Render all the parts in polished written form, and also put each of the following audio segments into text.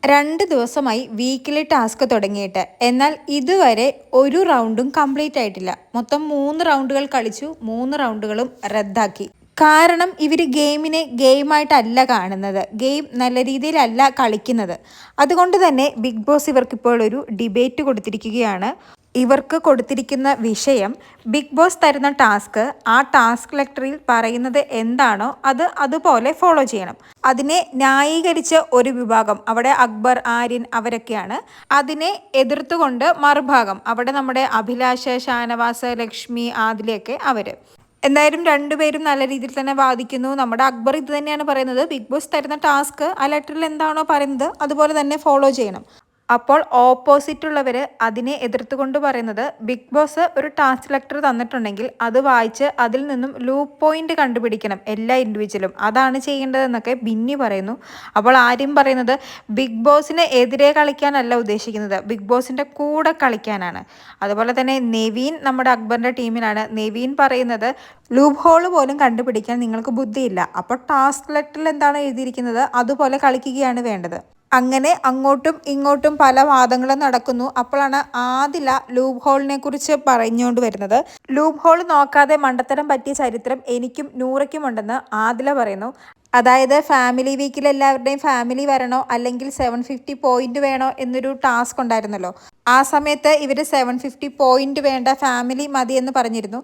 2 ദിവസമായി weekly task തുടങ്ങിയിട്ട്. എന്നാൽ ഇതുവരെ ഒരു റൗണ്ടും കംപ്ലീറ്റ് ആയിട്ടില്ല. മൊത്തം 3 റൗണ്ടുകൾ കളിച്ചു. 3 റൗണ്ടുകളും റദ്ദാക്കി. കാരണം ഇവർ ഗെയിമിനെ ഗെയിമായിട്ടല്ല കാണുന്നത്. ഗെയിം നല്ല രീതിയിലല്ല കളിക്കുന്നത്. അതുകൊണ്ട് തന്നെ ബിഗ് ബോസ് ഇവർക്കിപ്പോൾ ഒരു ഡിബേറ്റ് കൊടുത്തിരിക്കുകയാണ്. ഇവർക്ക് കൊടുത്തിരിക്കുന്ന വിഷയം ബിഗ് ബോസ് തരുന്ന ടാസ്ക്, ആ ടാസ്ക് ലെറ്ററിൽ പറയുന്നത് എന്താണോ അത് അതുപോലെ ഫോളോ ചെയ്യണം. അതിനെ ന്യായീകരിച്ച ഒരു വിഭാഗം, അവിടെ അക്ബർ, ആര്യൻ അവരൊക്കെയാണ്. അതിനെ എതിർത്തുകൊണ്ട് മറുഭാഗം, അവിടെ നമ്മുടെ അഭിലാഷ്, ഷാനവാസ്, ലക്ഷ്മി, ആദിലയൊക്കെ അവർ. എന്തായാലും രണ്ടുപേരും നല്ല രീതിയിൽ തന്നെ വാദിക്കുന്നു. നമ്മുടെ അക്ബർ ഇത് തന്നെയാണ് പറയുന്നത്, ബിഗ് ബോസ് തരുന്ന ടാസ്ക് ആ ലെറ്ററിൽ എന്താണോ പറയുന്നത് അതുപോലെ തന്നെ ഫോളോ ചെയ്യണം. അപ്പോൾ ഓപ്പോസിറ്റുള്ളവർ അതിനെ എതിർത്തുകൊണ്ട് പറയുന്നത്, ബിഗ് ബോസ് ഒരു ടാസ്ക് ലെറ്റർ തന്നിട്ടുണ്ടെങ്കിൽ അത് വായിച്ച് അതിൽ നിന്നും ലൂപ്പ് പോയിന്റ് കണ്ടുപിടിക്കണം എല്ലാ ഇൻഡിവിജ്വലും, അതാണ് ചെയ്യേണ്ടതെന്നൊക്കെ ബിന്നി പറയുന്നു. അപ്പോൾ ആര്യം പറയുന്നത്, ബിഗ് ബോസിന് എതിരെ കളിക്കാനല്ല ഉദ്ദേശിക്കുന്നത്, ബിഗ് ബോസിൻ്റെ കൂടെ കളിക്കാനാണ്. അതുപോലെ തന്നെ നെവീൻ നമ്മുടെ അക്ബറിൻ്റെ ടീമിലാണ്. നെവീൻ പറയുന്നത്, ലൂപ്പ് ഹോള് പോലും കണ്ടുപിടിക്കാൻ നിങ്ങൾക്ക് ബുദ്ധിയില്ല, അപ്പോൾ ടാസ്ക് ലെറ്ററിൽ എന്താണ് എഴുതിയിരിക്കുന്നത് അതുപോലെ കളിക്കുകയാണ് വേണ്ടത്. അങ്ങനെ അങ്ങോട്ടും ഇങ്ങോട്ടും പല വാദങ്ങളും നടക്കുന്നു. അപ്പോഴാണ് ആദില ലൂപ്പ് ഹോളിനെ കുറിച്ച് പറഞ്ഞുകൊണ്ട് വരുന്നത്. ലൂപ്പ് ഹോൾ നോക്കാതെ മണ്ടത്തരം പറ്റിയ ചരിത്രം എനിക്കും നൂറയ്ക്കും ഉണ്ടെന്ന് ആദില പറയുന്നു. അതായത് ഫാമിലി വീക്കിൽ എല്ലാവരുടെയും ഫാമിലി വരണോ അല്ലെങ്കിൽ 750 പോയിന്റ് വേണോ എന്നൊരു ടാസ്ക് ഉണ്ടായിരുന്നല്ലോ. ആ സമയത്ത് ഇവർ 750 പോയിന്റ് വേണ്ട, ഫാമിലി മതി എന്ന് പറഞ്ഞിരുന്നു.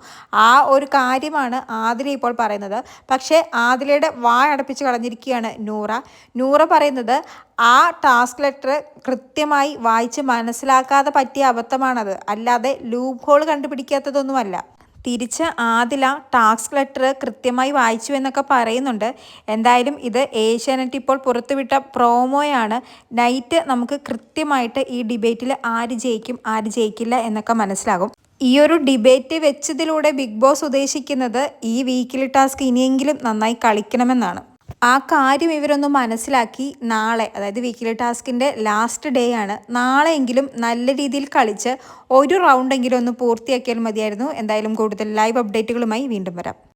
ആ ഒരു കാര്യമാണ് ആദില ഇപ്പോൾ പറയുന്നത്. പക്ഷേ ആദിലയുടെ അടപ്പിച്ച് കളഞ്ഞിരിക്കുകയാണ് നൂറ പറയുന്നത്, ആ ടാസ്ക് ലെറ്റർ കൃത്യമായി വായിച്ച് മനസ്സിലാക്കാതെ പറ്റിയ അബദ്ധമാണത്, അല്ലാതെ ലൂപ്പ് ഹോൾ കണ്ടുപിടിക്കാത്തതൊന്നുമല്ല. തിരിച്ച് ആദില ടാസ്ക് ലെറ്റർ കൃത്യമായി വായിച്ചു എന്നൊക്കെ പറയുന്നുണ്ട്. എന്തായാലും ഇത് ഏഷ്യാനെറ്റ് ഇപ്പോൾ പുറത്തുവിട്ട പ്രോമോയാണ്. നൈറ്റ് നമുക്ക് കൃത്യമായിട്ട് ഈ ഡിബേറ്റിൽ ആര് ജയിക്കും ആര് ജയിക്കില്ല എന്നൊക്കെ മനസ്സിലാകും. ഈ ഒരു ഡിബേറ്റ് വെച്ചതിലൂടെ ബിഗ് ബോസ് ഉദ്ദേശിക്കുന്നത് ഈ വീക്കിലി ടാസ്ക് ഇനിയെങ്കിലും നന്നായി കളിക്കണമെന്നാണ്. ആ കാര്യം ഇവരൊന്ന് മനസ്സിലാക്കി നാളെ, അതായത് വീക്കിലി ടാസ്കിൻ്റെ ലാസ്റ്റ് ഡേ ആണ്, നാളെയെങ്കിലും നല്ല രീതിയിൽ കളിച്ച് ഒരു റൗണ്ടെങ്കിലും ഒന്ന് പൂർത്തിയാക്കിയാൽ മതിയായിരുന്നു. എന്തായാലും കൂടുതൽ ലൈവ് അപ്ഡേറ്റുകളുമായി വീണ്ടും വരാം.